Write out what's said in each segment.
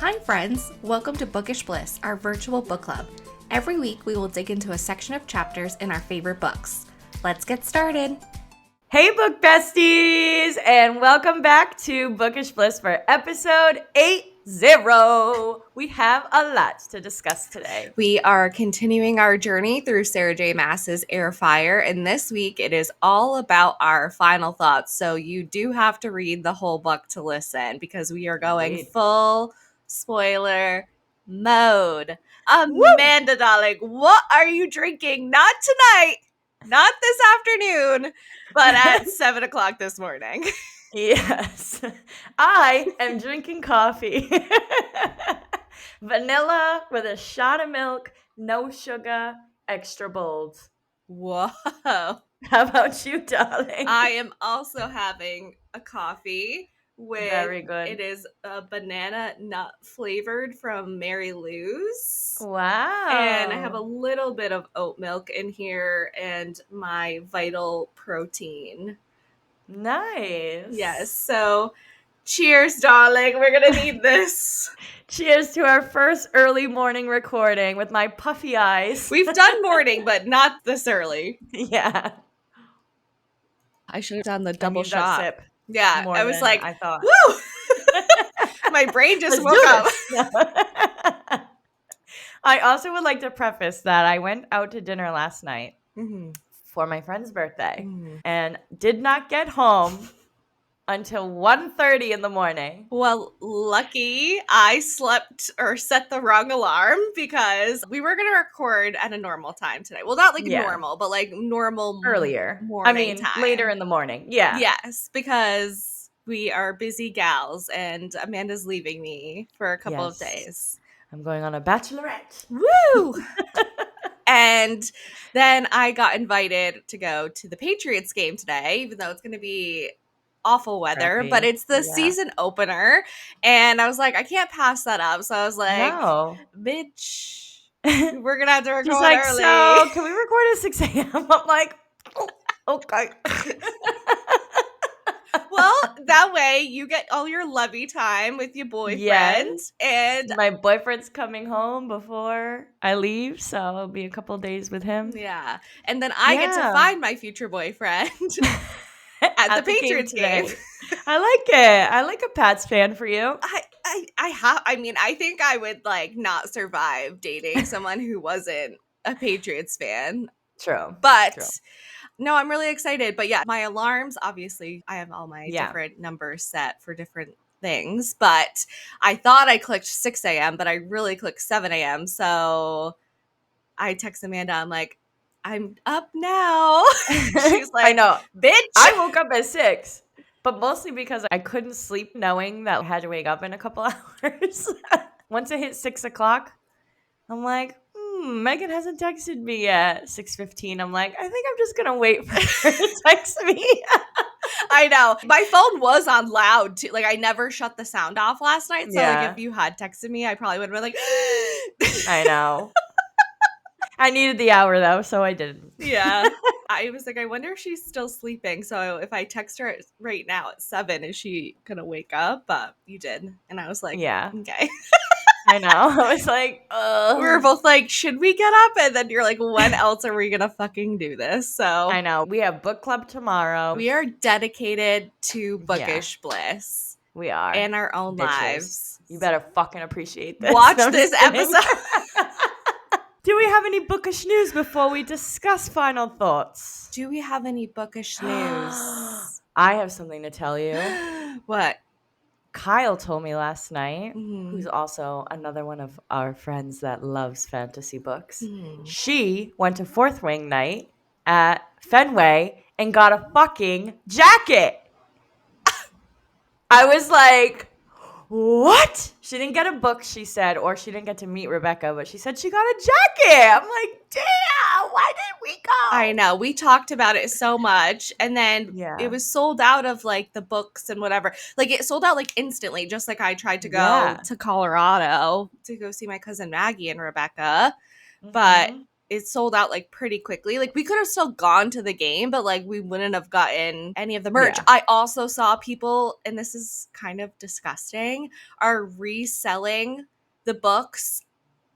Hi friends, welcome to Bookish Bliss, our virtual book club. Every week we will dig into a section of chapters in our favorite books. Let's get started. Hey book besties, and welcome back to Bookish Bliss for episode 80. We have a lot to discuss today. We are continuing our journey through Sarah J. Maas's Heir, and this week it is all about our final thoughts. So you do have to read the whole book to listen because we are going full spoiler mode. Amanda, darling, what are you drinking? Not tonight, not this afternoon, but at 7 o'clock this morning. Yes, I am drinking coffee. Vanilla with a shot of milk, no sugar, extra bold. Whoa. How about you, darling? I am also having a coffee with, very good. It is a banana nut flavored from Mary Lou's. Wow. And I have a little bit of oat milk in here and my Vital protein. Nice. Yes. So cheers, darling. We're going to need this. Cheers to our first early morning recording with my puffy eyes. We've done morning, but not this early. Yeah. I should have done the double shot. Sip. Yeah. I was like, I thought. Woo! My brain just woke up. I also would like to preface that I went out to dinner last night for my friend's birthday and did not get home until 1:30 in the morning. Well, lucky I slept or set the wrong alarm because we were going to record at a normal time today. Well, not like normal, but like normal earlier morning time. Later in the morning. Yeah. Yes, because we are busy gals and Amanda's leaving me for a couple of days. I'm going on a bachelorette. Woo! And then I got invited to go to the Patriots game today, even though it's going to be awful weather, but it's the season opener, and I was like, I can't pass that up. So I was like, no. Bitch, we're gonna have to record early. So can we record at 6 a.m.? I'm like, oh, okay. Well, that way you get all your lovey time with your boyfriend, and my boyfriend's coming home before I leave, so I'll be a couple days with him. Yeah, and then I get to find my future boyfriend. At the Patriots game. I like it. I like a Pats fan for you. I think I would like not survive dating someone who wasn't a Patriots fan. True. But no, I'm really excited. But yeah, my alarms, obviously, I have all my different numbers set for different things. But I thought I clicked 6 a.m., but I really clicked 7 a.m. So I text Amanda, I'm like, I'm up now. She's like, I know. Bitch. I woke up at 6, but mostly because I couldn't sleep knowing that I had to wake up in a couple hours. Once it hit 6 o'clock, I'm like, Megan hasn't texted me yet. 6:15. I'm like, I think I'm just going to wait for her to text me. I know. My phone was on loud too. Like I never shut the sound off last night. So like if you had texted me, I probably would have been like, I know. I needed the hour though, so I didn't. Yeah. I was like, I wonder if she's still sleeping. So if I text her right now at 7, is she going to wake up? But you did. And I was like, yeah, okay. I know. I was like, ugh. We were both like, should we get up? And then you're like, when else are we going to fucking do this? So I know. We have book club tomorrow. We are dedicated to Bookish Bliss. We are. And our own lives. You better fucking appreciate this. Watch this episode. Do we have any bookish news before we discuss final thoughts? Do we have any bookish news? I have something to tell you. What? Kyle told me last night, who's also another one of our friends that loves fantasy books. She went to Fourth Wing night at Fenway and got a fucking jacket. I was like, what? She didn't get a book, she said, or she didn't get to meet Rebecca, but she said she got a jacket. I'm like, damn, why did we go? I know. We talked about it so much, and then it was sold out of like the books and whatever. Like it sold out like instantly, just like I tried to go to Colorado to go see my cousin Maggie and Rebecca, but it sold out like pretty quickly. Like we could have still gone to the game, but like we wouldn't have gotten any of the merch. Yeah. I also saw people, and this is kind of disgusting, are reselling the books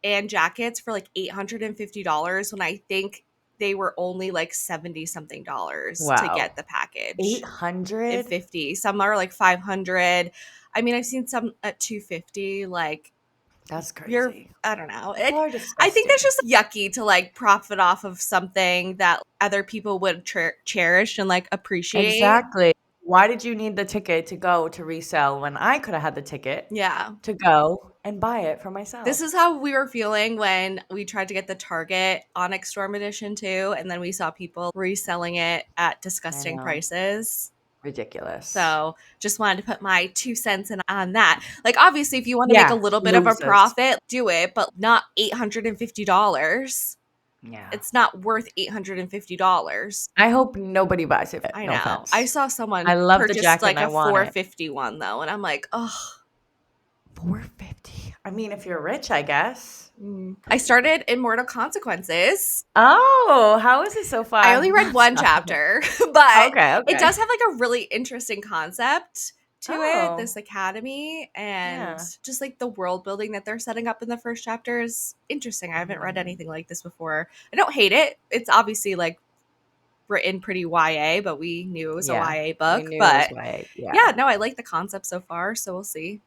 and jackets for like $850 when I think they were only like 70 something dollars to Wow. get the package. 800? 50. Some are like 500. I mean, I've seen some at 250. Like That's you're, crazy. I don't know. People are I think disgusting. that's just yucky to like profit off of something that other people would cherish and like appreciate. Exactly. Why did you need the ticket to go to resell when I could have had the ticket Yeah. to go and buy it for myself? This is how we were feeling when we tried to get the Target Onyx Storm edition too, and then we saw people reselling it at disgusting prices. Ridiculous. So just wanted to put my 2 cents in on that. Like obviously if you want to make a little bit of a loses. profit, do it, but not $850. Yeah. It's not worth $850. I hope nobody buys it. I No know. offense. I saw someone I love the purchase jacket like and I a want it. $450 one though, and I'm like, oh. $450. I mean, if you're rich, I guess. I started Immortal Consequences. Oh, how is it so far? I only read one chapter, but Okay. it does have like a really interesting concept to it, Oh. this academy, and Yeah. just like the world building that they're setting up in the first chapter is interesting. I haven't read anything like this before. I don't hate it. It's obviously like written pretty YA, but we knew it was a YA book. But yeah, no, I like the concept so far, so we'll see.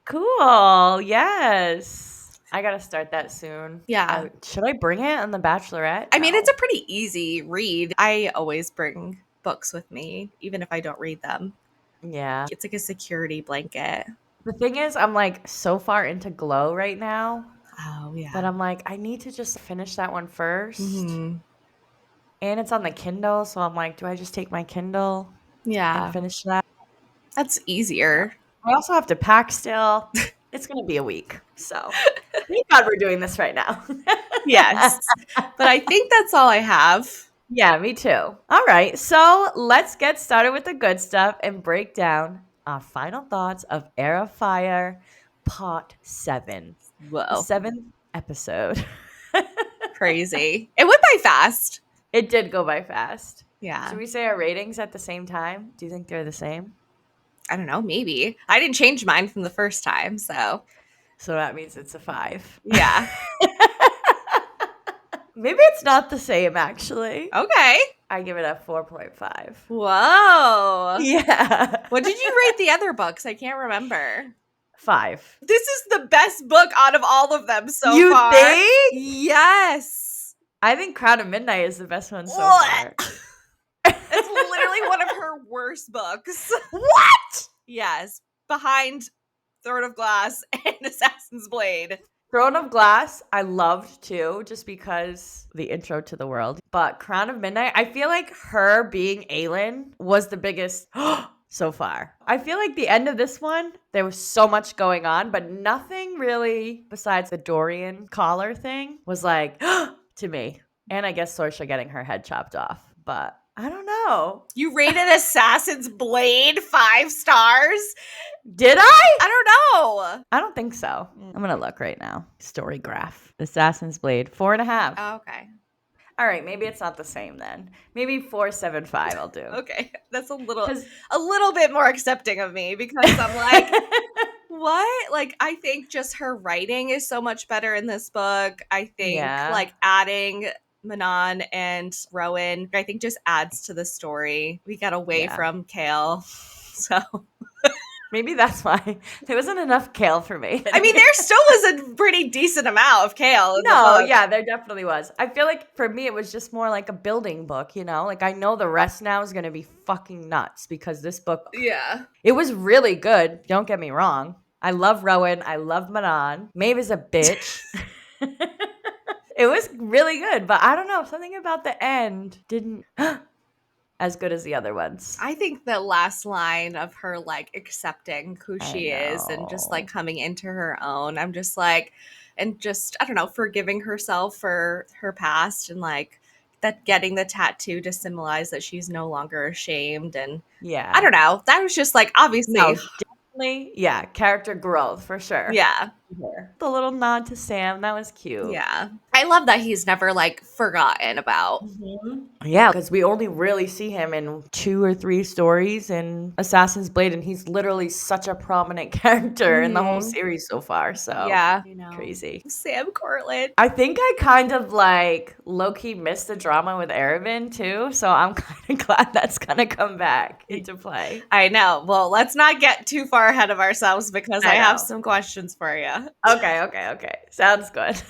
Cool. Yes. I gotta start that soon. Yeah. Should I bring it on The Bachelorette? I mean, it's a pretty easy read. I always bring books with me, even if I don't read them. Yeah. It's like a security blanket. The thing is, I'm like so far into Glow right now. Oh, yeah. That I'm like, I need to just finish that one first. Mm-hmm. And it's on the Kindle, so I'm like, do I just take my Kindle and finish that? That's easier. I also have to pack still. It's going to be a week. So thank God we're doing this right now. Yes. But I think that's all I have. Yeah, me too. All right. So let's get started with the good stuff and break down our final thoughts of Heir of Fire Part 7. Whoa. The 7th episode. Crazy. It went by fast. It did go by fast. Yeah. Should we say our ratings at the same time? Do you think they're the same? I don't know. Maybe. I didn't change mine from the first time, so. So that means it's a 5. Yeah. Maybe it's not the same, actually. Okay. I give it a 4.5. Whoa. Yeah. What did you rate the other books? I can't remember. 5. This is the best book out of all of them so you far. You think? Yes. I think Crown of Midnight is the best one so far. It's literally one of her worst books. What? Yes. Behind Throne of Glass and Assassin's Blade. Throne of Glass, I loved too, just because the intro to the world. But Crown of Midnight, I feel like her being Aelin was the biggest so far. I feel like the end of this one, there was so much going on, but nothing really besides the Dorian collar thing was like to me. And I guess Saoirse getting her head chopped off. But I don't know. You rated Assassin's Blade 5 stars? Did I? I don't know. I don't think so. I'm going to look right now. Story graph. Assassin's Blade, 4.5. Oh, okay. All right, maybe it's not the same then. Maybe 4.75 I'll do. Okay. That's a little bit more accepting of me because I'm like, what? Like, I think just her writing is so much better in this book. I think like adding Manon and Rowan, I think just adds to the story. We got away from Kale. So maybe that's why there wasn't enough Kale for me. I mean, there still was a pretty decent amount of Kale in the book. Yeah, there definitely was. I feel like for me, it was just more like a building book, you know? Like I know the rest now is going to be fucking nuts because this book, it was really good. Don't get me wrong. I love Rowan. I love Manon. Maeve is a bitch. It was really good, but I don't know. Something about the end didn't as good as the other ones. I think the last line of her like accepting who she is and just like coming into her own. I'm just like, and just, I don't know, forgiving herself for her past and like that getting the tattoo to symbolize that she's no longer ashamed. And I don't know. That was just like, obviously. No, definitely. Yeah. Character growth for sure. Yeah. The little nod to Sam, that was cute. Yeah. I love that he's never like forgotten about. Yeah, because we only really see him in 2 or 3 stories in Assassin's Blade, and he's literally such a prominent character in the whole series so far. So Yeah. I know. crazy. Sam Cortland. I think I kind of like low key missed the drama with Arabin too, so I'm kind of glad that's gonna come back into play. I know. Well, let's not get too far ahead of ourselves because I have know. some questions for you. Okay. Sounds good.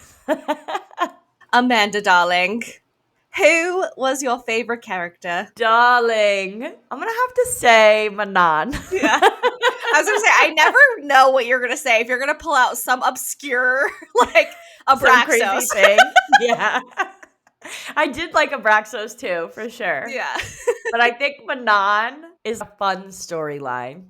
Amanda, darling, who was your favorite character? Darling, I'm gonna have to say Manan. Yeah. I was gonna say, I never know what you're gonna say. If you're gonna pull out some obscure, like Some crazy Abraxos. thing. Yeah. I did like Abraxos too, for sure. Yeah. But I think Manan is a fun storyline.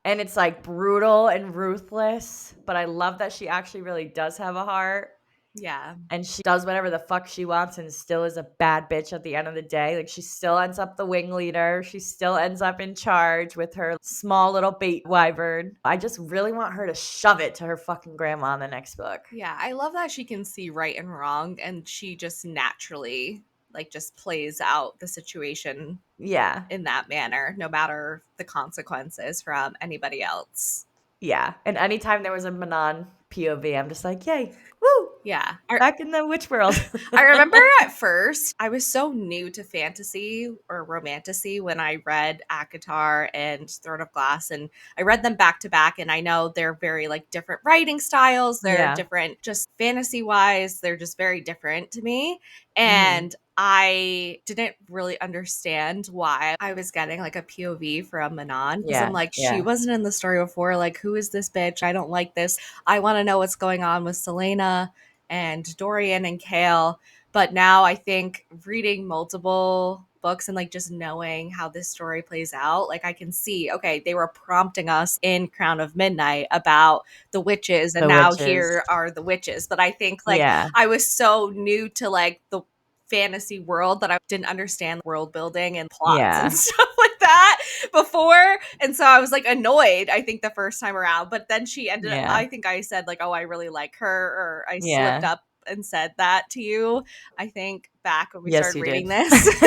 And it's like brutal and ruthless, but I love that she actually really does have a heart. Yeah. And she does whatever the fuck she wants and still is a bad bitch at the end of the day. Like, she still ends up the wing leader. She still ends up in charge with her small little bait wyvern. I just really want her to shove it to her fucking grandma in the next book. Yeah. I love that she can see right and wrong and she just naturally like just plays out the situation in that manner, no matter the consequences from anybody else. Yeah. And anytime there was a Manon POV, I'm just like, yay. Woo! Yeah. Back in the witch world. I remember at first, I was so new to fantasy or romantasy when I read ACOTAR and Throne of Glass, and I read them back to back, and I know they're very like different writing styles. They're different just fantasy-wise. They're just very different to me. And I didn't really understand why I was getting like a POV from Manon because I'm like, she wasn't in the story before. Like, who is this bitch? I don't like this. I want to know what's going on with Selena and Dorian and Kale. But now I think reading multiple books and like just knowing how this story plays out, like I can see, okay, they were prompting us in Crown of Midnight about the witches, and now here are the witches. But I think like I was so new to like the fantasy world that I didn't understand world building and plots and stuff like that before. And so I was like annoyed, I think, the first time around. But then she ended up, I think I said like, oh, I really like her, or I slipped up and said that to you, I think, back when we started reading this.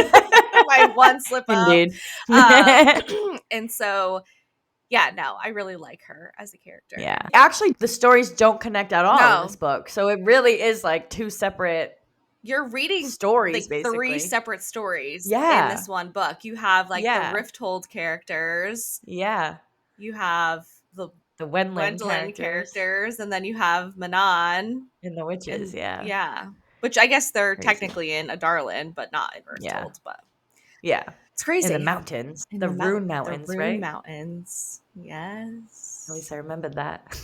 My one slip up. And so yeah, no, I really like her as a character. Yeah. Actually, the stories don't connect at all in this book. So it really is like 2 separate you're reading stories, like basically 3 separate stories in this one book. You have like the Rifthold characters. Yeah. You have the Gwendolyn characters, and then you have Manon and the witches. Yeah. Which I guess they're technically in Adarlan, but not in Rifthold. But it's crazy. In the mountains, the Rune Mountains, the right? Rune Mountains. Yes. At least I remembered that.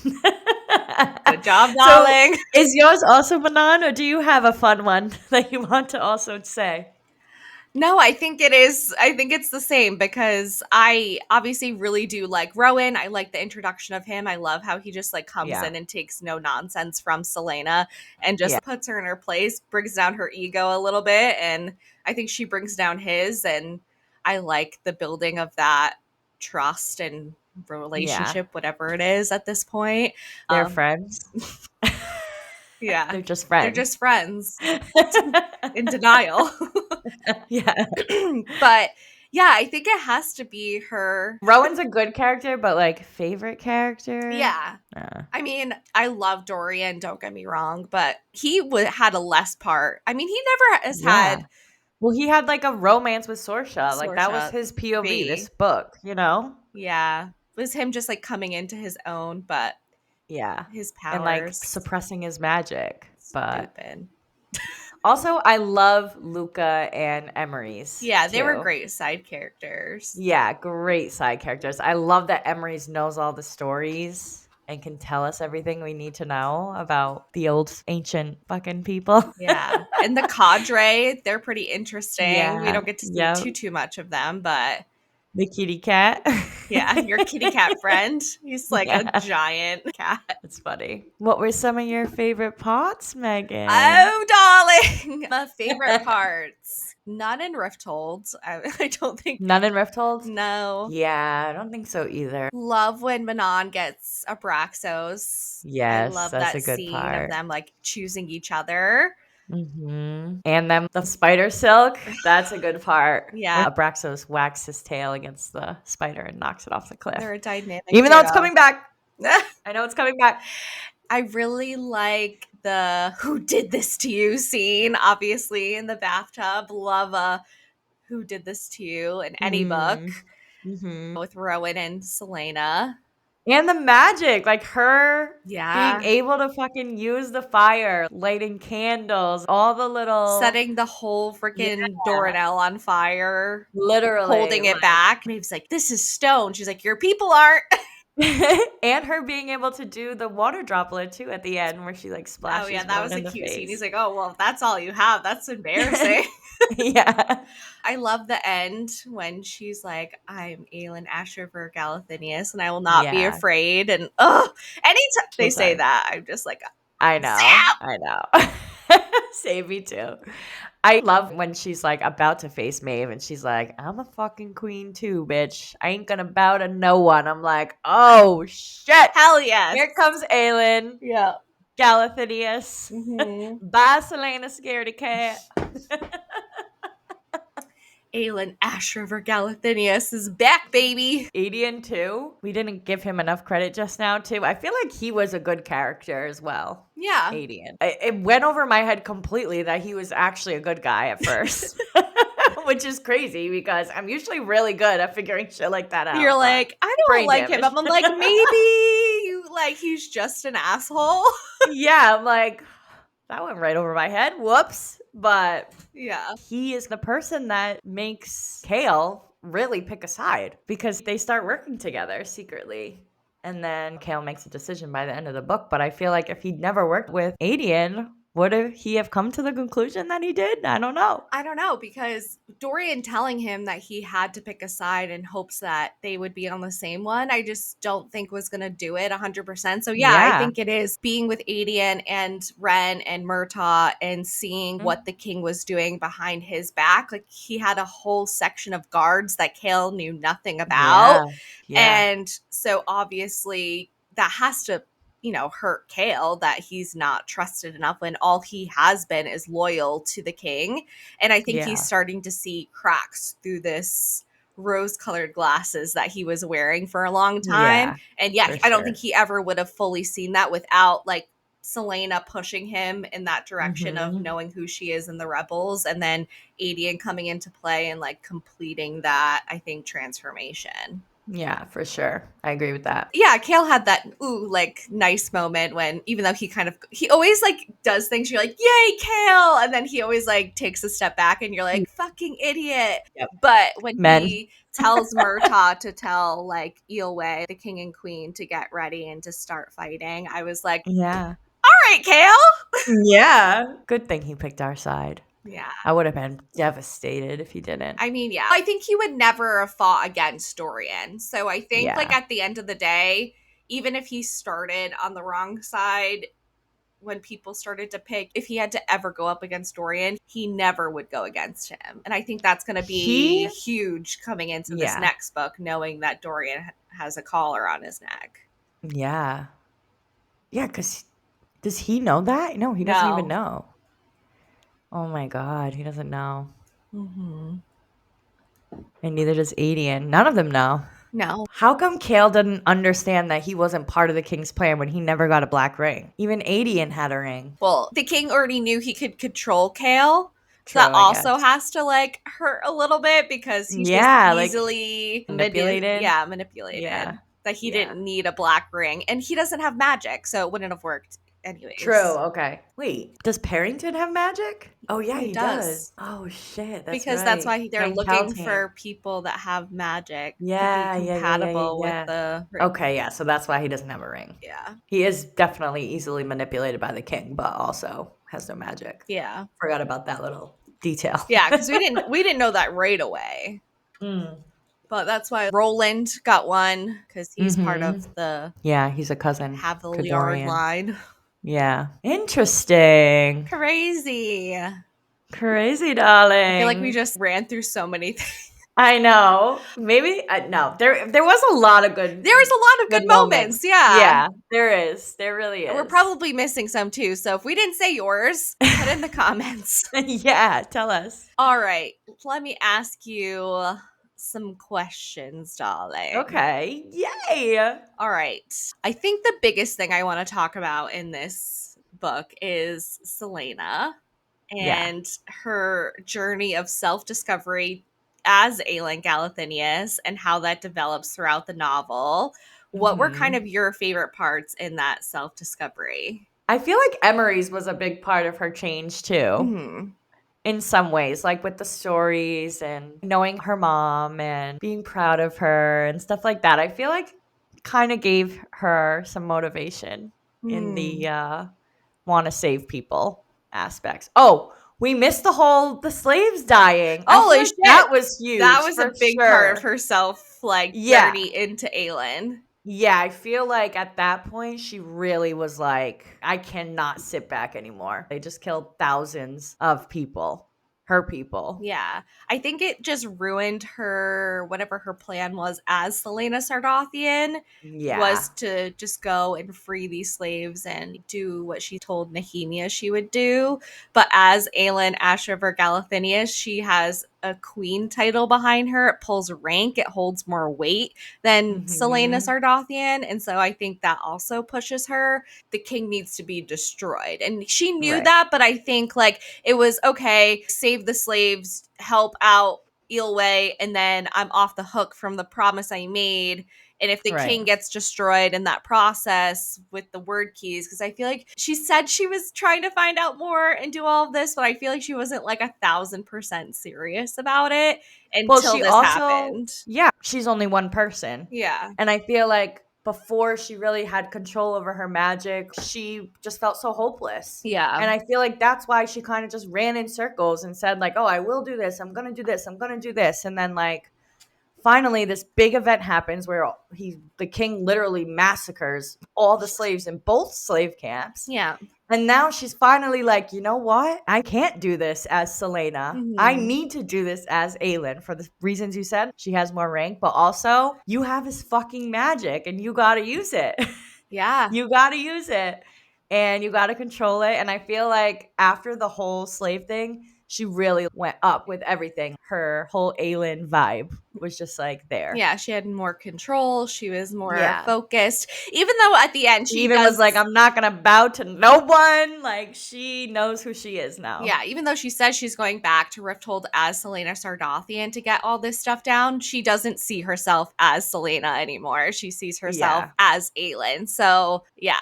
Good job, darling. So, is yours also Manon, or do you have a fun one that you want to also say? No, I think it is. I think it's the same because I obviously really do like Rowan. I like the introduction of him. I love how he just like comes in and takes no nonsense from Selena and just puts her in her place, brings down her ego a little bit. And I think she brings down his. And I like the building of that trust and relationship, whatever it is at this point. They're friends. Yeah. They're just friends. They're just friends in denial. But yeah, I think it has to be her. Rowan's a good character, but like favorite character? Yeah. I mean, I love Dorian, don't get me wrong, but he had a less part. I mean, he never has had. Well, he had like a romance with Sorsha. Like that was his POV, this book, you know? Yeah. It was him just like coming into his own, but his powers. And like suppressing his magic. But stupid. Also, I love Luca and Emery's. Yeah, they were great side characters. Yeah, great side characters. I love that Emery's knows all the stories and can tell us everything we need to know about the old ancient fucking people. Yeah. And the cadre, they're pretty interesting. We don't get to see too much of them, but the kitty cat. Yeah, your kitty cat friend. He's like a Yeah. giant cat. That's funny. What were some of your favorite parts, Megan? Oh, darling. My favorite parts. None in Rifthold. I don't think. None in Rifthold? No. Yeah, I don't think so either. Love when Manon gets Abraxos. I Yes, love that's that a good scene of part. them like choosing each other. And then the spider silk, that's a good part. Yeah. When Abraxos whacks his tail against the spider and knocks it off the cliff. They're a dynamic Even though it's duo. coming back. I know it's coming back. I really like the "who did this to you" scene, obviously, in the bathtub. Love a "who did this to you" in any book with Rowan and Selena. And the magic, like her being Yeah. able to fucking use the fire, lighting candles, all the little Setting the whole freaking doorbell on fire, literally, holding it back. Maeve's like, "this is stone." She's like, "your people aren't." and her being able to do the water droplet too at the end where she like Oh, splashes yeah, that Rowan was a in the cute scene. He's face. like, "oh, well, if that's all you have, that's embarrassing." Yeah. I love the end when she's like, "I'm Aelin Ashriver Galathinius, and I will not be Yeah. afraid." And anytime they So say tight. that, I'm just like, I know. "Zap!" I know. Save me too. I love when she's like about to face Maeve and she's like, I'm a fucking queen too, bitch. I ain't gonna bow to no one. I'm like, oh shit. Hell yes. Here comes Aelin, Yeah. Galathinius. Mm-hmm. Bye, Selena Scaredy Cat. Aelin Ashriver Galathinius is back, baby. Adian too. We didn't give him enough credit just now too. I feel like he was a good character as well. Yeah. Adian. It went over my head completely that he was actually a good guy at first. Which is crazy because I'm usually really good at figuring shit like that out. You're like, I don't brain like him. damage. I'm like, maybe you like he's just an asshole. Yeah, I'm like, that went right over my head. Whoops. But Yeah. he is the person that makes Kale really pick a side because they start working together secretly. And then Kale makes a decision by the end of the book. But I feel like if he'd never worked with Adian, would he have come to the conclusion that he did? I don't know. I don't know, because Dorian telling him that he had to pick a side in hopes that they would be on the same one, I just don't think was going to do it 100%. So yeah, I think it is being with Adian and Ren and Murtaugh and seeing what the king was doing behind his back. Like, he had a whole section of guards that Kale knew nothing about. Yeah. And so obviously that has to, hurt Kale, that he's not trusted enough when all he has been is loyal to the king. And I think he's starting to see cracks through this rose-colored glasses that he was wearing for a long time. And I don't think he ever would have fully seen that without like Selena pushing him in that direction of knowing who she is in the rebels, and then Adian coming into play and like completing that, I think, transformation. Yeah, for sure. I agree with that. Yeah, Kale had that nice moment when, even though he always like does things, you're like, yay, Kale, and then he always like takes a step back and you're like, fucking idiot. Yep. But when he tells Murtaugh to tell like Eelway, the king and queen, to get ready and to start fighting, I was like, yeah, all right, Kale. Yeah. Good thing he picked our side. Yeah. I would have been devastated if he didn't. I mean, yeah. I think he would never have fought against Dorian. So I think like at the end of the day, even if he started on the wrong side, when people started to pick, if he had to ever go up against Dorian, he never would go against him. And I think that's going to be huge coming into this next book, knowing that Dorian has a collar on his neck. Yeah. Yeah, because does he know that? No, he doesn't even know. Oh my God, he doesn't know. Mm-hmm. And neither does Adian. None of them know. No. How come Kale didn't understand that he wasn't part of the king's plan when he never got a black ring? Even Adian had a ring. Well, the king already knew he could control Kale. So that also has to like hurt a little bit, because he's just easily manipulated. Manipulated. That he didn't need a black ring, and he doesn't have magic, so it wouldn't have worked anyways. True. Okay. Wait, does Parrington have magic? Oh yeah, he does. Oh shit, that's because that's why they're looking for people that have magic. To be compatible with the ring. Okay, yeah. So that's why he doesn't have a ring. Yeah. He is definitely easily manipulated by the king, but also has no magic. Yeah. Forgot about that little detail. Yeah, because we didn't know that right away. But that's why Roland got one, because he's part of the Yeah, he's a cousin. Haviliard Cadorian. line. Yeah. Interesting. Crazy. Crazy, I feel like we darling. just ran through so many things. I know. Maybe no. There was a lot of There was a lot of good good moments. moments, yeah. Yeah, there is. There really is. We're probably missing some too. So if we didn't say yours, put in the comments. Yeah, tell us. All right. Let me ask you some questions, darling. Okay. Yay. All right. I think the biggest thing I want to talk about in this book is Selena Yeah. and her journey of self-discovery as Aelin Galathynius and how that develops throughout the novel. What were kind of your favorite parts in that self-discovery? I feel like Emery's was a big part of her change too. Mm-hmm. In some ways, like with the stories and knowing her mom and being proud of her and stuff like that. I feel like kind of gave her some motivation in the want to save people aspects. Oh, we missed the slaves dying. I feel Holy like shit. that was That huge was a for big part of sure. her self Yeah. journey into Aelin. Yeah, I feel like at that point she really was like, I cannot sit back anymore. They just killed thousands of people, her people. Yeah. I think it just ruined her, whatever her plan was as Selena Sardathian, Yeah. was to just go and free these slaves and do what she told Nehemia she would do. But as Aelin Ashriver Galathynius, she has a queen title behind her. It pulls rank. It holds more weight than Selena Sardathian. And so I think that also pushes her. The king needs to be destroyed. And she knew that, but I think like it was okay, save the slaves, help out Eelway, and then I'm off the hook from the promise I made. And if the king gets destroyed in that process with the word keys, because I feel like she said she was trying to find out more and do all of this, but I feel like she wasn't like 1,000% serious about it until this happened. Yeah, she's only one person. Yeah. And I feel like before she really had control over her magic, she just felt so hopeless. Yeah. And I feel like that's why she kind of just ran in circles and said like, oh, I will do this. I'm going to do this. I'm going to do this. And then like, finally, this big event happens where the king literally massacres all the slaves in both slave camps. Yeah. And now she's finally like, you know what? I can't do this as Selena. Mhm. I need to do this as Aelin for the reasons you said. She has more rank, but also you have this fucking magic and you got to use it. Yeah. You got to use it and you got to control it. And I feel like after the whole slave thing, she really went up with everything. Her whole Aelin vibe was just like there. Yeah, she had more control. She was more Yeah. focused. Even though at the end She even was like, I'm not going to bow to no one. Like, she knows who she is now. Yeah, even though she says she's going back to Rifthold as Selena Sardathian to get all this stuff down, she doesn't see herself as Selena anymore. She sees herself as Aelin. So, yeah.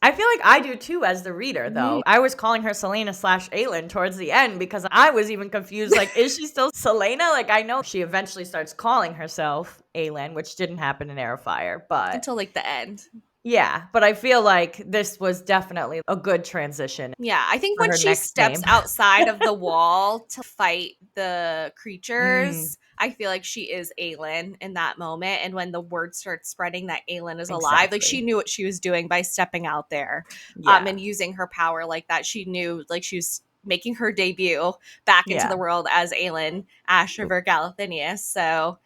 I feel like I do too as the reader, though. I was calling her Selena / Aelin towards the end because I was even confused. Like, is she still Selena? Like, I know she eventually starts calling herself Aelin, which didn't happen in Heir of Fire, but until like the end. Yeah, but I feel like this was definitely a good transition. Yeah, I think when she steps outside of the wall to fight the creatures, I feel like she is Aelin in that moment. And when the word starts spreading that Aelin is alive, like she knew what she was doing by stepping out there and using her power like that. She knew like she was making her debut back into the world as Aelin Ashriver Galathynius. So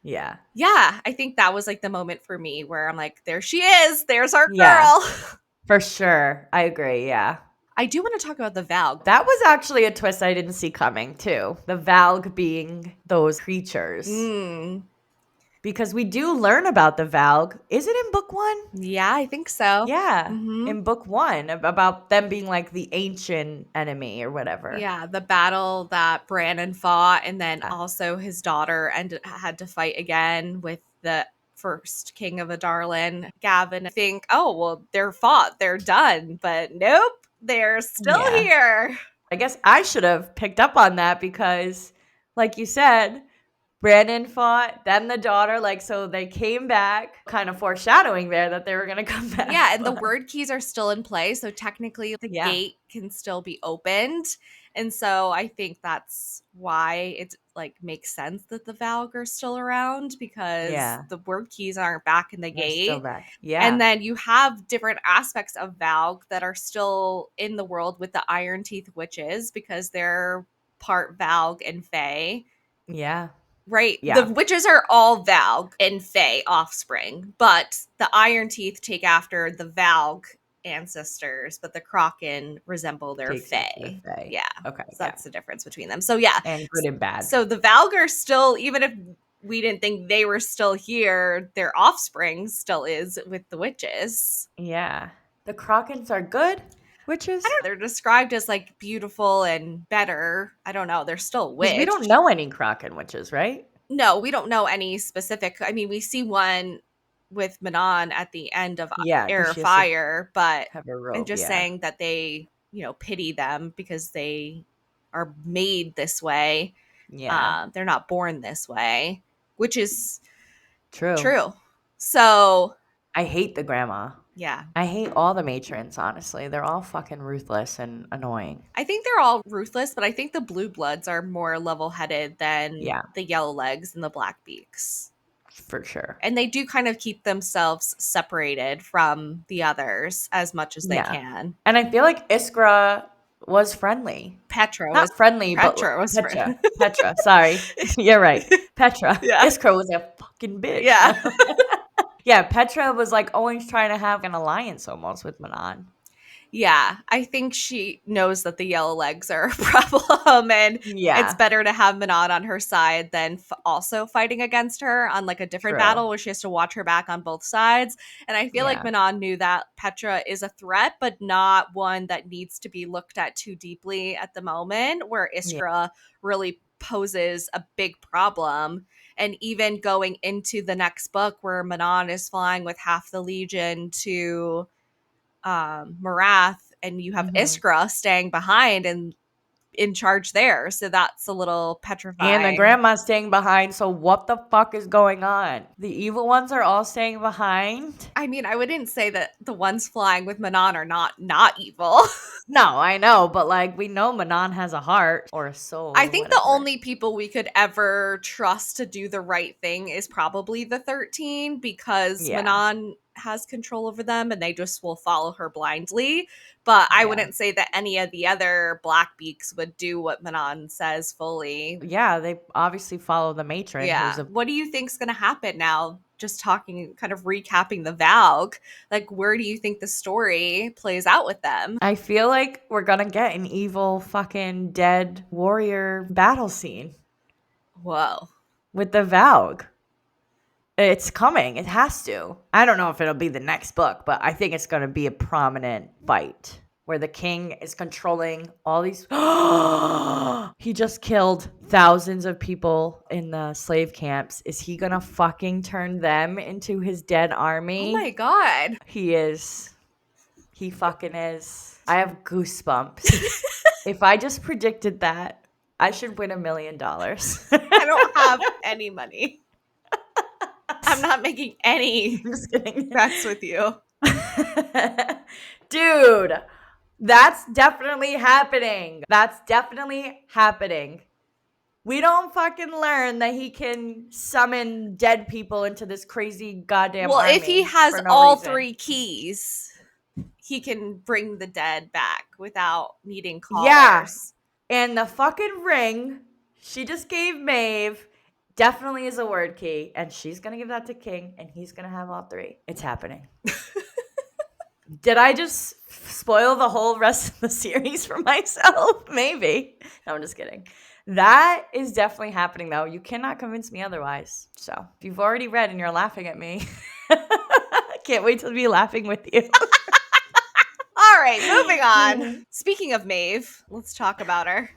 yeah, I think that was like the moment for me where I'm like, there she is. There's our girl. For sure. I agree. Yeah. I do want to talk about the Valg. That was actually a twist I didn't see coming, too. The Valg being those creatures. Because we do learn about the Valg. Is it in book 1? Yeah, I think so. Yeah. In book 1, about them being like the ancient enemy or whatever. Yeah, the battle that Brannon fought, and then also his daughter had to fight again with the first king of Adarlan, Gavin. I think, oh, well, they're fought. They're done. But nope, they're still here. I guess I should have picked up on that because, like you said, Brandon fought, then the daughter, like, so they came back, kind of foreshadowing there that they were going to come back. Yeah, and the word keys are still in play, so technically the gate can still be opened. And so I think that's why it like makes sense that the Valg are still around, because Yeah. the word keys aren't back in the They're still gate. back. And Yeah. then you have different aspects of Valg that are still in the world with the Iron Teeth witches, because they're part Valg and Fae. Yeah. Right. The Yeah. witches are all Valg and Fae offspring, but the Iron Teeth take after the Valg ancestors, but the Kraken resemble their Takes after the Fae. Fae. Yeah. Okay. So Yeah. that's the difference between them. So yeah. And good and bad. So the Valg are still, even if we didn't think they were still here, their offspring still is with the witches. Yeah. The Krakens are good witches? I don't know. They're described as like beautiful and better. I don't know. They're still a Because we don't witch. know any Kraken witches, right? No, we don't know any specific. I mean, we see one with Manon at the end of Yeah, Air because of she has to Fire, but have a I'm robe. just Yeah. saying that they, pity them because they are made this way. Yeah. They're not born this way, which is True. true. So, I hate the grandma. yeah. I hate all the matrons, honestly. They're all fucking ruthless and annoying. I think they're all ruthless, but I think the blue bloods are more level headed than Yeah, the yellow legs and the black beaks. for sure. And they do kind of keep themselves separated from the others as much as they Yeah. can. And I feel like Iskra was friendly. Petra was Not friendly, but Petra was Petra. friend. Petra, sorry. You're right. Petra. Yeah. Iskra was a fucking bitch. Yeah. No. Yeah, Petra was like always trying to have an alliance almost with Manon. Yeah, I think she knows that the yellow legs are a problem, and it's Yeah, better to have Manon on her side than also fighting against her on like a different true. battle where she has to watch her back on both sides. And I feel like Yeah. Manon knew that Petra is a threat, but not one that needs to be looked at too deeply at the moment, where Yeah. Iskra really poses a big problem. And even going into the next book where Manon is flying with half the Legion to Marath, and you have Mhm. Iskra staying behind and in charge there. So that's a little And the petrifying. grandma's staying behind, so what the fuck is going on? The evil ones are all staying behind? I mean, I wouldn't say that the ones flying with Manon are not evil. No, I know, but like we know Manon has a heart or a soul I or think the whatever. only people we could ever trust to do the right thing is probably the 13, because Yeah, Manon has control over them and they just will follow her blindly. But I yeah. wouldn't say that any of the other Blackbeaks would do what Manon says fully. Yeah, they obviously follow the matron who's Yeah. a What do you think's going to happen now? Just talking, kind of recapping the Valg. Like, where do you think the story plays out with them? I feel like we're gonna get an evil fucking dead warrior battle scene Whoa. with the Valg. It's coming. It has to. I don't know if it'll be the next book, but I think it's going to be a prominent fight where the king is controlling all these. He just killed thousands of people in the slave camps. Is he going to fucking turn them into his dead Oh army? my God. He is. He fucking is. I have goosebumps. If I just predicted that, I should win $1 million. I don't have any money. I'm not making any I'm just kidding. bets with you. Dude, that's definitely happening. That's definitely happening. We don't fucking learn that he can summon dead people into this crazy goddamn Well, army if he has for no all reason. 3 keys, he can bring the dead back without needing Yeah. callers. And the fucking ring she just gave Maeve definitely is a word key. And she's going to give that to King. And he's going to have all 3. It's happening. Did I just spoil the whole rest of the series for myself? Maybe. No, I'm just kidding. That is definitely happening, though. You cannot convince me otherwise. So, if you've already read and you're laughing at me, I can't wait to be laughing with you. All right, moving on. Speaking of Maeve, let's talk about her.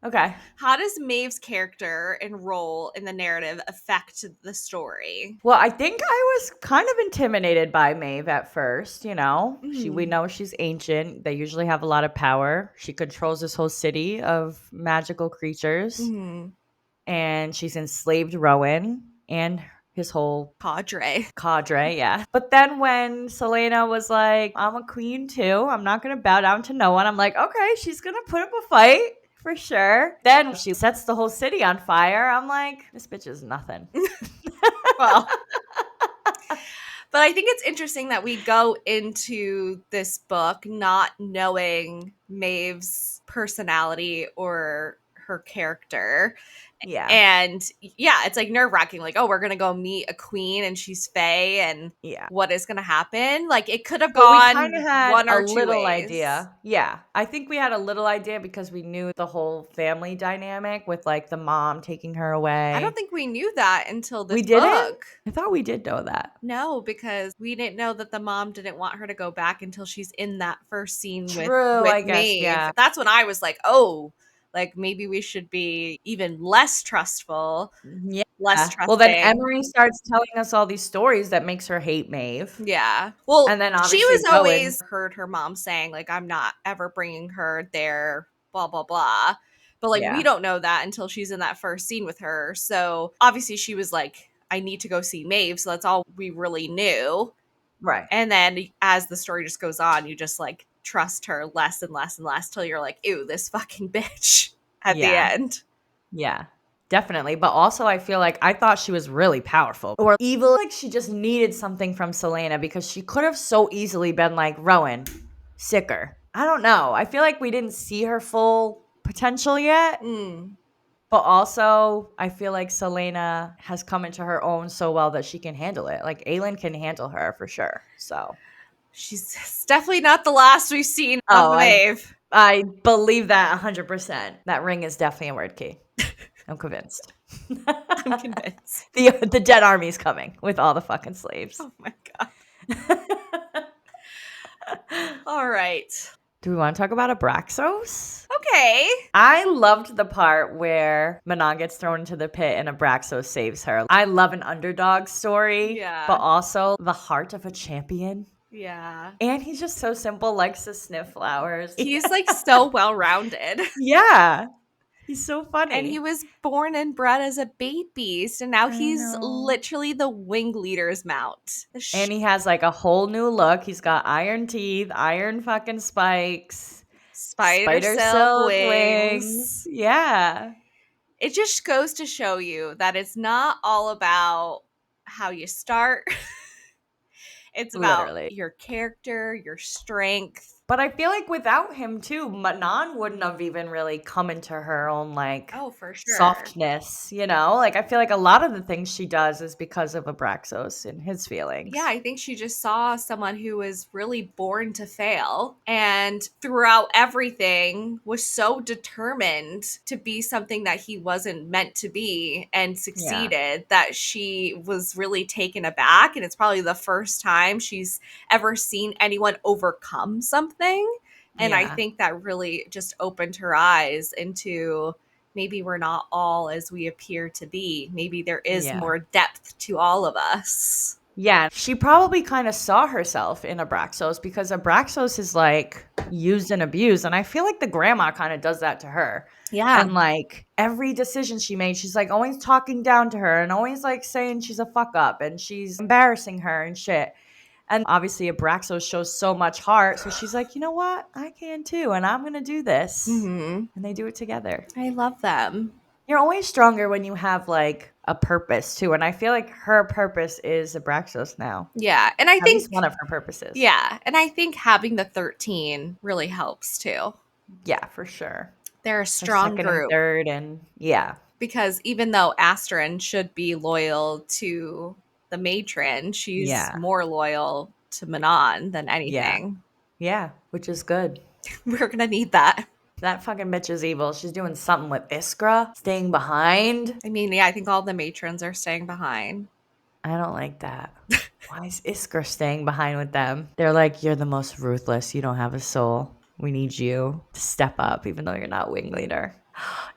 Okay. How does Maeve's character and role in the narrative affect the story? Well, I think I was kind of intimidated by Maeve at first, we Mhm. know she's ancient. They usually have a lot of power. She controls this whole city of magical creatures. Mhm. And she's enslaved Rowan and his whole Cadre. cadre, yeah. But then when Selena was like, I'm a queen too, I'm not going to bow down to no one, I'm like, okay, she's going to put up a fight for sure. Then she sets the whole city on fire. I'm like, this bitch is nothing. Well, but I think it's interesting that we go into this book not knowing Maeve's personality or her character. Yeah. And yeah, it's like nerve wracking. Like, oh, we're going to go meet a queen and she's Fae and Yeah. what is going to happen? Like, it could have But we kind of gone had one a or two little ways. idea. Yeah. I think we had a little idea because we knew the whole family dynamic with like the mom taking her I don't away. think we knew that until We this didn't? book. I thought we did know that. No, because we didn't know that the mom didn't want her to go back until she's in that first scene True, with I guess. Maeve. Yeah. That's when I was like, oh, like maybe we should be even less trustful, Yeah. less Well, then trusting. Emery starts telling us all these stories that makes her hate Maeve. Yeah. Well, And then she obviously was Rowan. always heard her mom saying, like, I'm not ever bringing her there, blah, blah, blah. But, like, we Yeah. don't know that until she's in that first scene with her. So, obviously, she was like, I need to go see Maeve. So, that's all we really knew. Right. And then as the story just goes on, you just, like, trust her less and less and less till you're like, ew, this fucking bitch at the Yeah. end. Yeah. Definitely. But also I feel like I thought she was really powerful or evil. Like she just needed something from Selena because she could have so easily been like, Rowan, sicker. I don't know. I feel like we didn't see her full potential yet. Mm. But also, I feel like Selena has come into her own so well that she can handle it. Like, Aelin can handle her for sure. So, She's definitely not the last we've seen of oh, Maeve. I believe that 100%. That ring is definitely a word key. I'm convinced. I'm convinced. The dead army's coming with all the fucking slaves. Oh my God. All right. Do we want to talk about Abraxos? Okay. I loved the part where Manon gets thrown into the pit and Abraxos saves her. I love an underdog story, Yeah. but also the heart of a champion. Yeah. And he's just so simple, likes to sniff flowers. He's like so well rounded. Yeah. He's so funny. And he was born and bred as a baby. So now I he's know. literally the wing leader's mount. And he has like a whole new look. He's got iron teeth, iron fucking spikes, Spider silk silk wings. wings. Yeah. It just goes to show you that it's not all about how you start. It's about Literally. your character, your strength. But I feel like without him too, Manon wouldn't have even really come into her own like Oh, for sure. softness, you know? Like I feel like a lot of the things she does is because of Abraxos and his feelings. Yeah, I think she just saw someone who was really born to fail and throughout everything was so determined to be something that he wasn't meant to be and succeeded that she was really taken aback. And it's probably the first time she's ever seen anyone overcome something. And I Yeah. think that really just opened her eyes into maybe we're not all as we appear to be. Maybe there is Yeah. more depth to all of us. Yeah, she probably kind of saw herself in Abraxos because Abraxos is like used and abused. And I feel like the grandma kind of does that to her. Yeah. And like every decision she made, she's like always talking down to her and always like saying she's a fuck up and she's embarrassing her and shit. And obviously Abraxos shows so much heart. So she's like, you know what? I can too. And I'm going to do this. Mm-hmm. And they do it together. I love them. You're always stronger when you have like a purpose too. And I feel like her purpose is Abraxos now. Yeah. And I At think least one of her purposes. Yeah. And I think having the 13 really helps too. Yeah, for sure. They're a Her strong second and group third and yeah. because even though Astrid should be loyal to the matron, she's Yeah. more loyal to Manon than anything. Yeah, which is good. We're going to need that. That fucking bitch is evil. She's doing something with Iskra, staying behind. I mean, yeah, I think all the matrons are staying behind. I don't like that. Why is Iskra staying behind with them? They're like, you're the most ruthless. You don't have a soul. We need you to step up, even though you're not wing leader.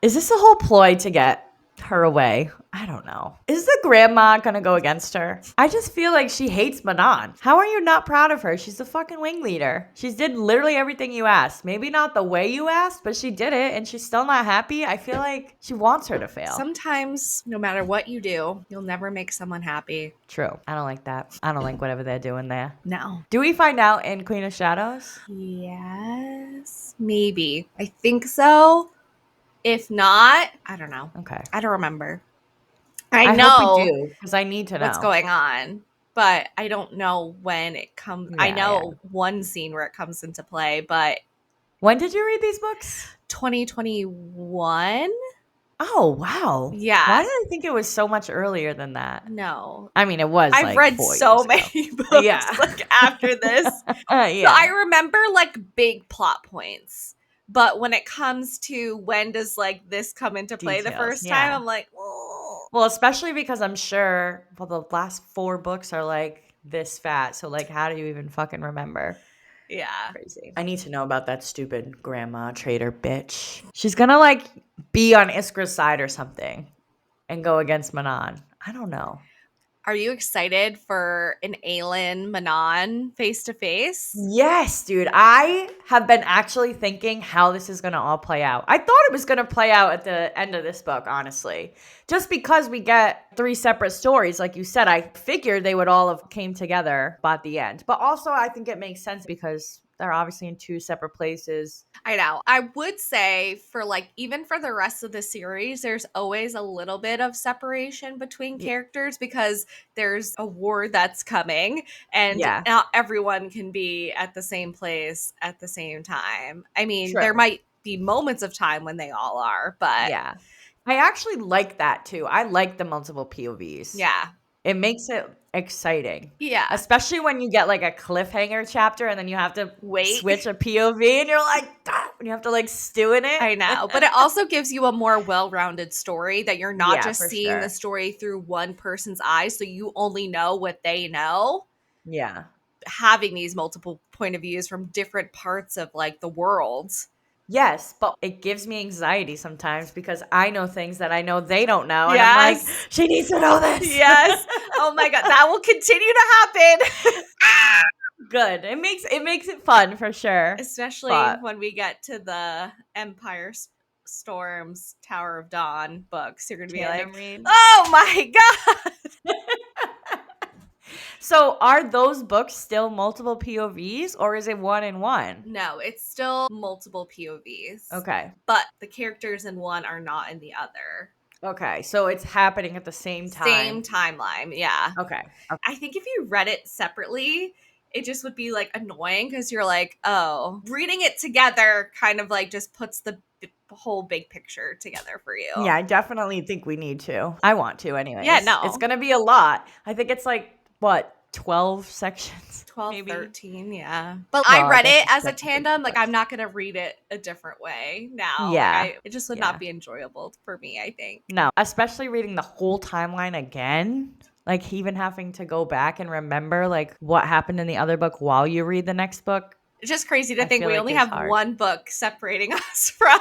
Is this a whole ploy to get her away? I don't know. Is the grandma gonna go against her? I just feel like she hates Manon. How are you not proud of her? She's the fucking wing leader. She did literally everything you asked. Maybe not the way you asked, but she did it and she's still not happy. I feel like she wants her to fail. Sometimes, no matter what you do, you'll never make someone happy. True. I don't like that. I don't like whatever they're doing there. No. Do we find out in Queen of Shadows? Yes. Maybe. I think so. If not, I don't know. Okay. I don't remember. I I hope we know do because I need to what's know. going on, but I don't know when it comes. I Yeah, yeah. know one scene where it comes into play, but When did you read these books? 2021? Oh, wow. Why Yeah. did I think it was so much earlier than that? No. I mean, it was I've like read 4 so years ago. many books Yeah. like after this. So I Yeah. remember like big plot points. But when it comes to when does like this come into play the Details. first time, Yeah. I'm like, oh. Well, especially because I'm sure, well, the last 4 books are like this fat. So, like, how do you even fucking remember? Yeah. Crazy. I need to know about that stupid grandma traitor bitch. She's gonna like be on Iskra's side or something and go against Manon. I don't know. Are you excited for an Aelin Manon face to face? Yes, dude. I have been actually thinking how this is going to all play out. I thought it was going to play out at the end of this book, honestly. Just because we get 3 separate stories, like you said, I figured they would all have came together by the end. But also, I think it makes sense because they're obviously in 2 separate places. I know. I would say for like even for the rest of the series, there's always a little bit of separation between Y- characters because there's a war that's coming and Yeah, not everyone can be at the same place at the same time. I mean, there true. might be moments of time when they all are, but Yeah. I actually like that too. I like the multiple POVs. yeah. It makes it exciting, Yeah. especially when you get like a cliffhanger chapter and then you have to Wait. switch a POV and you're like, "Ah," and you have to like stew in it. I know, but it also gives you a more well-rounded story that you're not Yeah, just for seeing the sure. story through one person's eyes, so you only know what they know. Yeah. Having these multiple point of views from different parts of like the world. Yes, but it gives me anxiety sometimes because I know things that I know they don't know. And I'm like, Yes. she needs to know this. Yes. Oh my god, that will continue to happen. Good. It makes it fun for sure. Especially But when we get to the Empire Storms Tower of Dawn books. You're going to be like, tandem read. "Oh my god." So are those books still multiple POVs or is it one in one? No, it's still multiple POVs, Okay. but the characters in one are not in the other. Okay. So it's happening at the same Same time. timeline, yeah. Okay. I think if you read it separately, it just would be like annoying because you're like, oh, reading it together kind of like just puts the whole big picture together for you. Yeah, I definitely think we need to. I want to, Yeah, anyways. It's no. going to be a lot. I think it's like, what, 12 sections? 12, Maybe. 13, yeah. But Well, I I read guess it it's as a technically tandem. 2 Like, I'm books. not going to read it a different way now. Like, Yeah. it just would not Yeah. be enjoyable for me, I think. No, especially reading the whole timeline again. Like, even having to go back and remember, like, what happened in the other book while you read the next book. It's just crazy to I think feel we like only is have hard. one book separating us from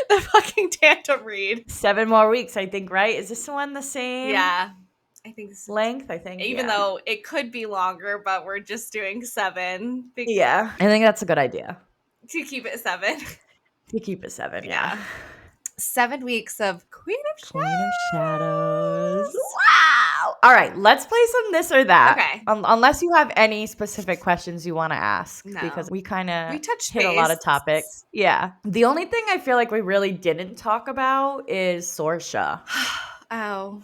the fucking tandem read. 7 more weeks, I think, right? Is this one the same Yeah. I think this, length? I think, even yeah. though it could be longer, but we're just doing 7 Yeah, I think that's a good idea to keep it 7. to keep it 7, yeah. Yeah. 7 weeks of Queen of Queen of Shadows. Shadows. Wow. All right, let's play some this or that. Okay. Unless you have any specific questions you want to ask, No. because we kind We of touched hit a lot of base. topics. Yeah. The only thing I feel like we really didn't talk about is Sorsha. Oh.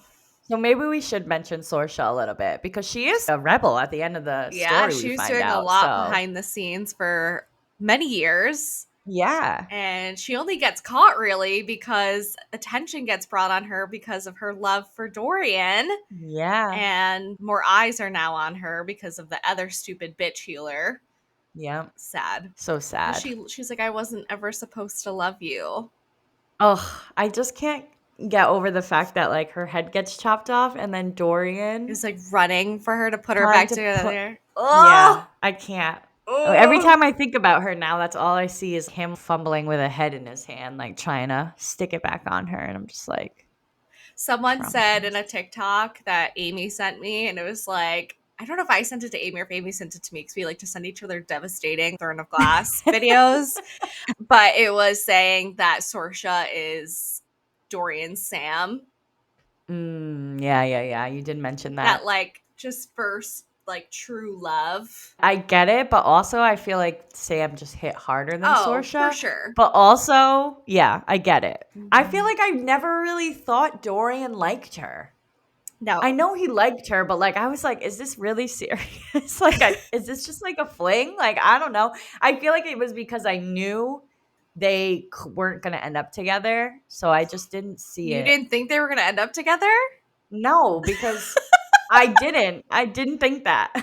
So maybe we should mention Sorsha a little bit because she is a rebel at the end of the Yeah, story we she was find doing a out. lot So behind the scenes for many years. yeah. And she only gets caught really because attention gets brought on her because of her love for Dorian. Yeah. And more eyes are now on her because of the other stupid bitch healer. Yeah. Sad. So And sad. she's like, I wasn't ever supposed to love you. Oh, I just can't get over the fact that like her head gets chopped off and then He Dorian was like running for her to put her trying back to put. together. Yeah, Oh, I can't. Every oh. time I think about her now, that's all I see is him fumbling with a head in his hand, like trying to stick it back on her. And I'm just like, Someone said in traumatized. a TikTok that Amy sent me, and it was like, I don't know if I sent it to Amy or if Amy sent it to me because we like to send each other devastating Throne of Glass videos. But it was saying that Sorsha is Dorian Sam. Yeah, yeah, yeah. You did mention That that. like just first like true love. I get it, but also I feel like Sam just hit harder than Oh, for Saoirse. sure. But also, yeah, I get it. I feel Mhm. like I never really thought Dorian liked her. I No. know he liked her, but like I was like, is this really serious? Is this just like a fling? Like I don't know. I feel like it was because I knew they weren't going to end up together, so I just didn't see You it. didn't think they were going to end up together? No, because I didn't. I didn't think that.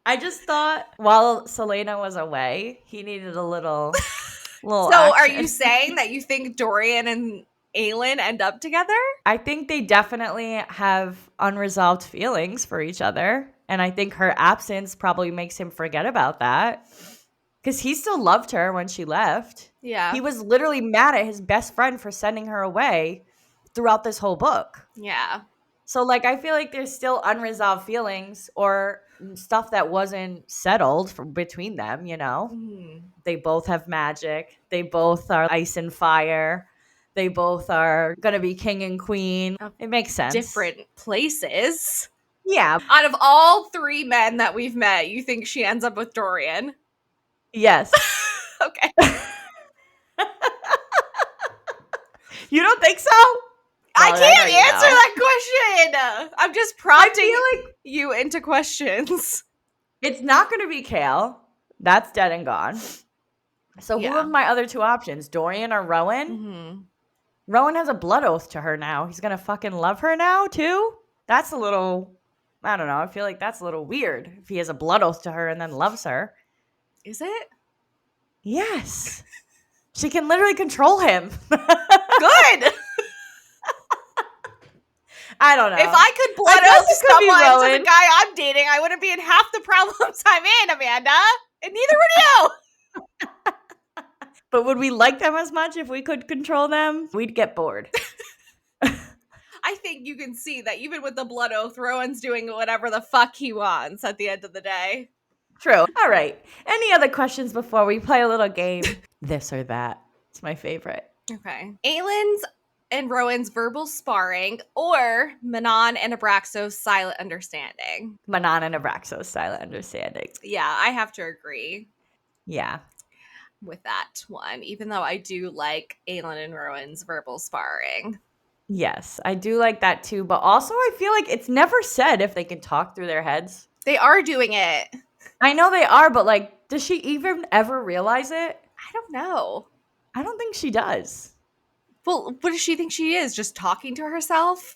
I just thought while Selena was away, he needed a little So are you action. saying that you think Dorian and Aelin end up together? I think they definitely have unresolved feelings for each other. And I think her absence probably makes him forget about that. Because he still loved her when she left. Yeah. He was literally mad at his best friend for sending her away throughout this whole book. Yeah. So, like, I feel like there's still unresolved feelings or stuff that wasn't settled between them, you know? Mhm. They both have magic. They both are ice and fire. They both are going to be king and queen. Of It makes sense. different places. Yeah. Out of all 3 men that we've met, you think she ends up with Dorian? Yes. Okay. You don't think so? I Well, can't know you answer know. that question. I'm just prompting I feel like you into questions. it's not going to be Kale. That's dead and gone. So who Yeah. are my other 2 options? Dorian or Rowan? Mm-hmm. Rowan has a blood oath to her now. He's going to fucking love her now, too? That's a little, I don't know. I feel like that's a little weird if he has a blood oath to her and then loves her. Is it? Yes. She can literally control him. Good. I don't know. If I could blood I guess oath it could be someone to Rowan. the guy I'm dating, I wouldn't be in half the problems I'm in, Amanda. And neither would you. But would we like them as much if we could control them? We'd get bored. I think you can see that even with the blood oath, Rowan's doing whatever the fuck he wants at the end of the day. True. All right. Any other questions before we play a little game? This or that. It's my favorite. Okay. Aelin's and Rowan's verbal sparring, or Manon and Abraxos' silent understanding. Manon and Abraxos' silent understanding. Yeah, I have to agree Yeah. with that one, even though I do like Aelin and Rowan's verbal sparring. Yes, I do like that too. But also, I feel like it's never said if they can talk through their heads. They are doing it. I know they are, but like, does she even ever realize it? I don't know. I don't think she does. Well, what does she think she is? Just talking to herself?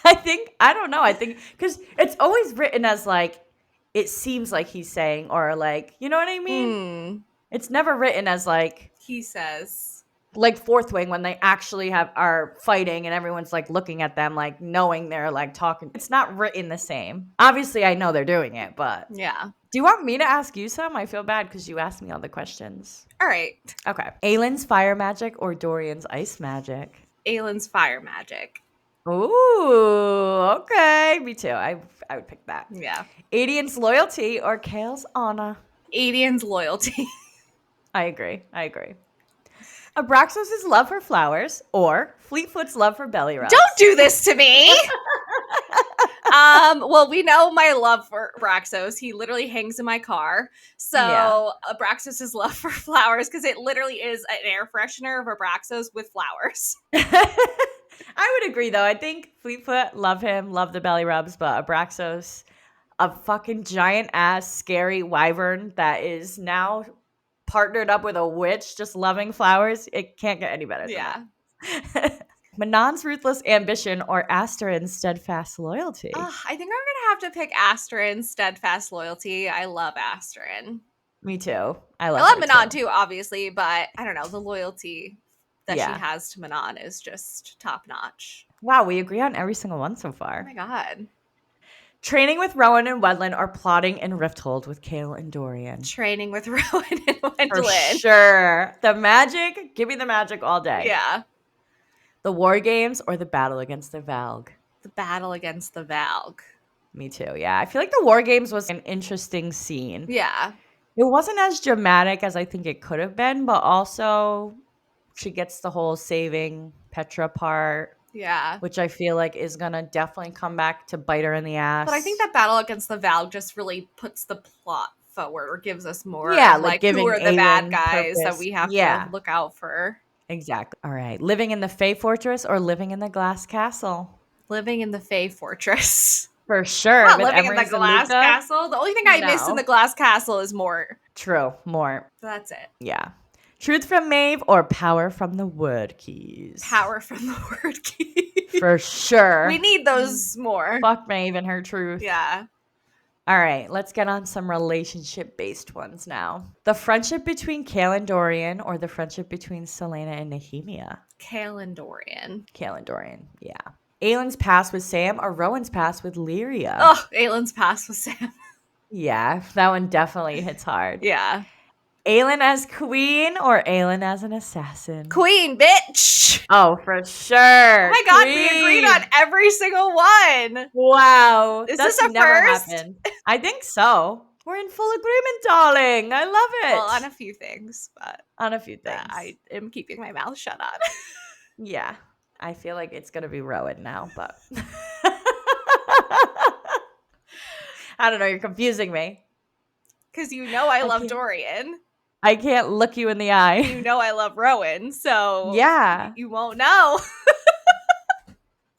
I don't know. I think because it's always written as like, it seems like he's saying, or like, you know what I mean? It's never written as like, He says. like Fourth Wing when they actually are fighting and everyone's like looking at them, like knowing they're like talking. It's not written the same. Obviously, I know they're doing it, but Yeah. do you want me to ask you some? I feel bad because you asked me all the questions. All right. Okay. Aelin's fire magic or Dorian's ice magic? Aelin's fire magic. Ooh, okay. Me too. I would pick that. Yeah. Adian's loyalty or Kale's honor? Adian's loyalty. I agree. Abraxos' love for flowers or Fleetfoot's love for belly rubs? Don't do this to me. Well, we know my love for Abraxos. He literally hangs in my car. So Yeah. Abraxos' love for flowers, because it literally is an air freshener of Abraxos with flowers. I would agree, though. I think Fleetfoot, love him, love the belly rubs, but Abraxos, a fucking giant ass scary wyvern that is now partnered up with a witch just loving flowers. It can't get any better than that. Manon's ruthless ambition or Asterin's steadfast loyalty? I think I'm gonna have to pick Asterin's steadfast loyalty. I love Asterin. Me too. I I love love her Manon too. too, obviously, but I don't know, the loyalty that Yeah. she has to Manon is just top notch. Wow, we agree on every single one so Oh far. my god. Training with Rowan and Wedlin or plotting in Rifthold with Kale and Dorian? Training with Rowan and For Wendlyn. sure. The magic, give me the magic all day. Yeah. The war games or the battle against the Valg? The battle against the Valg. Me too, yeah. I feel like the war games was an interesting scene. Yeah. It wasn't as dramatic as I think it could have been, but also she gets the whole saving Petra part. Yeah. which I feel like is going to definitely come back to bite her in the ass. But I think that battle against the Valg just really puts the plot forward or gives us more yeah, of like like who giving are the bad Aelin guys that purpose. we have to Yeah, look out for. exactly. All right. Living in the Fae Fortress or living in the Glass Castle? Living in the Fae Fortress. For sure. Not With living in the Emery glass Zaluka? castle. The only thing I miss in the No. glass castle is more. True. More. That's it. Yeah. Truth from Maeve or power from the word keys? Power from the word key. For sure. We need those more. Fuck Maeve and her truth. Yeah. All right, let's get on some relationship-based ones now. The friendship between Kael and Dorian or the friendship between Selena and Nehemia? Kael and Dorian. Kael and Dorian, yeah. Aelin's past with Sam or Rowan's past with Lyria? Oh, Aelin's past with Sam. Yeah, that one definitely hits hard. Yeah. Aelin as queen or Aelin as an assassin? Queen, bitch. Oh, for sure. Oh my god, queen. we agreed on every single one. Wow. Is That's this a never first? happened. I think so. We're in full agreement, darling. I love it. Well, on a few things, but on a few things. I am keeping my mouth shut on. Yeah. I feel like it's going to be Rowan now, but I don't know. You're confusing me. Because you know I love can't- Dorian. I can't look you in the eye. You know I love Rowan, so Yeah. you won't know.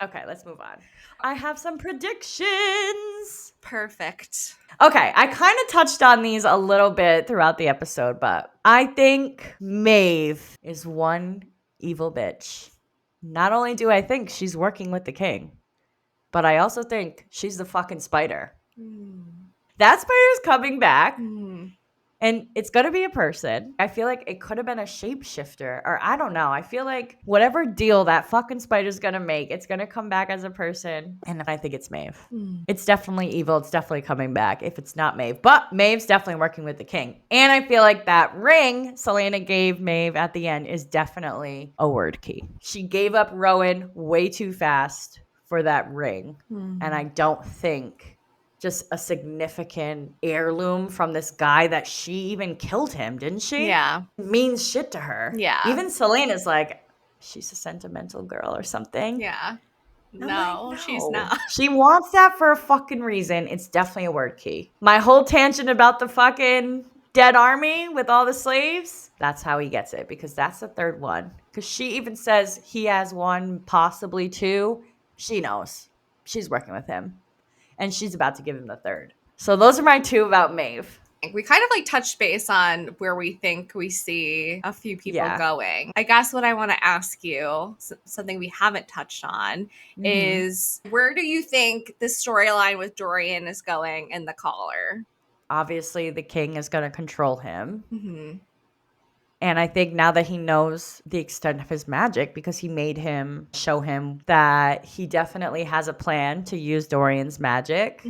Okay, let's move on. I have some predictions. Perfect. Okay, I kind of touched on these a little bit throughout the episode, but I think Maeve is one evil bitch. Not only do I think she's working with the king, but I also think she's the fucking spider. That spider's coming back. And it's going to be a person. I feel like it could have been a shapeshifter, or I don't know. I feel like whatever deal that fucking spider's going to make, it's going to come back as a person. And I think it's Maeve. It's definitely evil. It's definitely coming back if it's not Maeve. But Maeve's definitely working with the king. And I feel like that ring Selena gave Maeve at the end is definitely a word key. She gave up Rowan way too fast for that ring. And I don't think just a significant heirloom from this guy that she even killed him, didn't she? Yeah. Means shit to her. Yeah. Even Selena's like, she's a sentimental girl or something. Yeah. I'm No, like, she's not. She wants that for a fucking reason. It's definitely a word key. My whole tangent about the fucking dead army with all the slaves, that's how he gets it, because that's the third one. Because she even says he has one, possibly two. She knows. She's working with him. And she's about to give him the third. So those are my two about Maeve. We kind of like touched base on where we think we see a few people going. I guess what I want to ask you, something we haven't touched on, is where do you think the storyline with Dorian is going in the Collar? Obviously, the king is going to control him. And I think now that he knows the extent of his magic, because he made him show him that he definitely has a plan to use Dorian's magic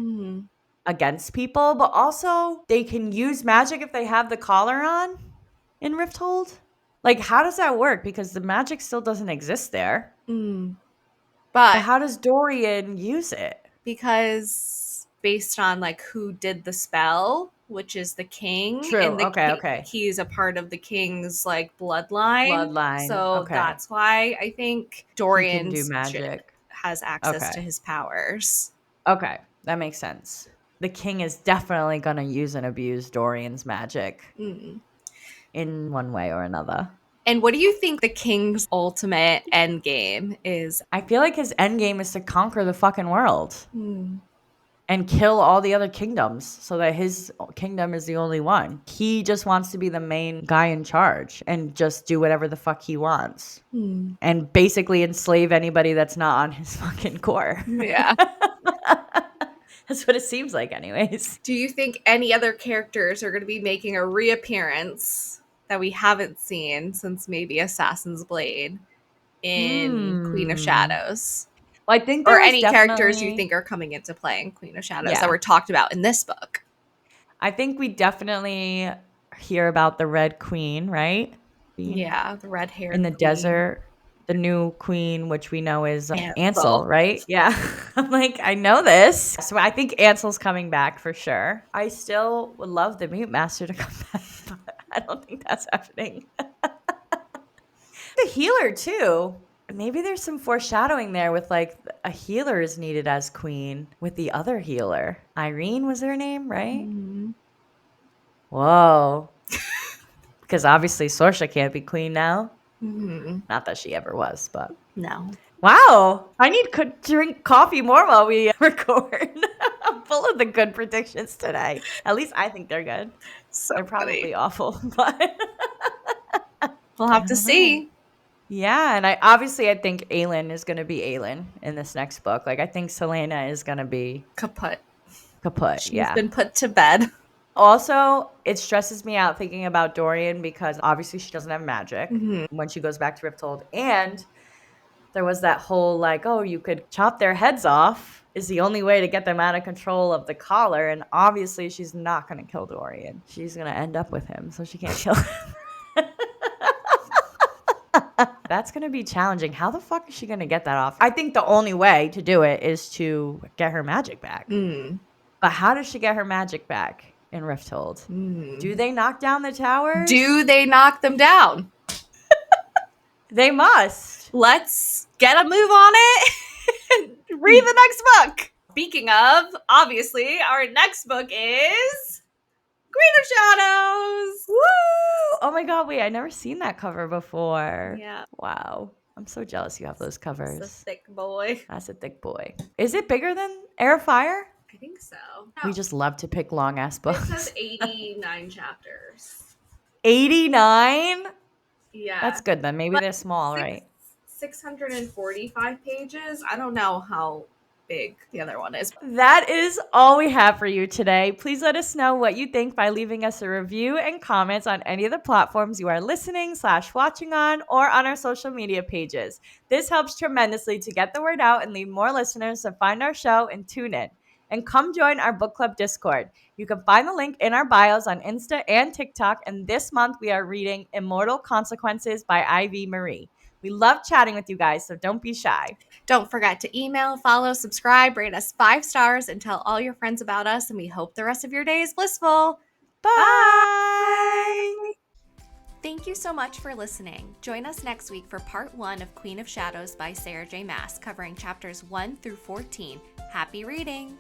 against people, but also they can use magic if they have the collar on in Rifthold. Like, how does that work? Because the magic still doesn't exist there. But how does Dorian use it? Because based on like who did the spell, which is the king. True. And the Okay. he's a part of the king's like bloodline. So that's why I think Dorian do magic. Has access to his powers. Okay, that makes sense. The king is definitely going to use and abuse Dorian's magic in one way or another. And what do you think the king's ultimate end game is? I feel like his end game is to conquer the fucking world. And kill all the other kingdoms so that his kingdom is the only one. He just wants to be the main guy in charge and just do whatever the fuck he wants. And basically enslave anybody that's not on his fucking core. Yeah. That's what it seems like anyways. Do you think any other characters are going to be making a reappearance that we haven't seen since maybe Assassin's Blade in Queen of Shadows? Well, I think or any characters you think are coming into play in Queen of Shadows that were talked about in this book. I think we definitely hear about the Red Queen, right? Yeah, the red hair in the desert. The new queen, which we know is Ansel, right? Yeah. I'm like, I know this. So I think Ansel's coming back for sure. I still would love the Mute Master to come back, but I don't think that's happening. The healer, too. maybe there's some foreshadowing there with like a healer is needed as queen with the other healer. Irene was her name, right? Whoa. Because obviously Sorsha can't be queen now. Not that she ever was, but. No. Wow. I need to drink coffee more while we record. I'm full of the good predictions today. At least I think they're good. So They're funny. probably awful, but We'll I have to don't see. know. Yeah, and I think Aelin is going to be Aelin in this next book. Like I think Selena is going to be Kaput. kaput. She's Yeah. been put to bed. Also, it stresses me out thinking about Dorian because obviously she doesn't have magic when she goes back to Rifthold. And there was that whole like, oh, you could chop their heads off is the only way to get them out of control of the collar. And obviously she's not going to kill Dorian. She's going to end up with him, so she can't kill him. That's going to be challenging. How the fuck is she going to get that off? I think the only way to do it is to get her magic back. But how does she get her magic back in Rifthold? Do they knock down the towers? Do they knock them down? They must. Let's get a move on it and read the next book. Speaking of, obviously, our next book is Queen of Shadows. Woo! Oh my god, wait, I never seen that cover before. Yeah. Wow. I'm so jealous you have those covers. It's a thick boy. That's a thick boy. Is it bigger than Heir of Fire? I think so. We just love to pick long ass It books. says 89 chapters. 89? Yeah. That's good then. Maybe they're small, right? 645 pages. I don't know how big the other one is. That is all we have for you today. Please let us know what you think by leaving us a review and comments on any of the platforms you are listening/watching on or on our social media pages. This helps tremendously to get the word out and lead more listeners to find our show and tune in. And come join our book club Discord. You can find the link in our bios on Insta and TikTok. And this month we are reading Immortal Consequences by Ivy Marie. We love chatting with you guys, so don't be shy. Don't forget to email, follow, subscribe, rate us 5 stars, and tell all your friends about us. And we hope the rest of your day is blissful. Bye! Thank you so much for listening. Join us next week for part 1 of Queen of Shadows by Sarah J. Maas, covering chapters 1 through 14. Happy reading!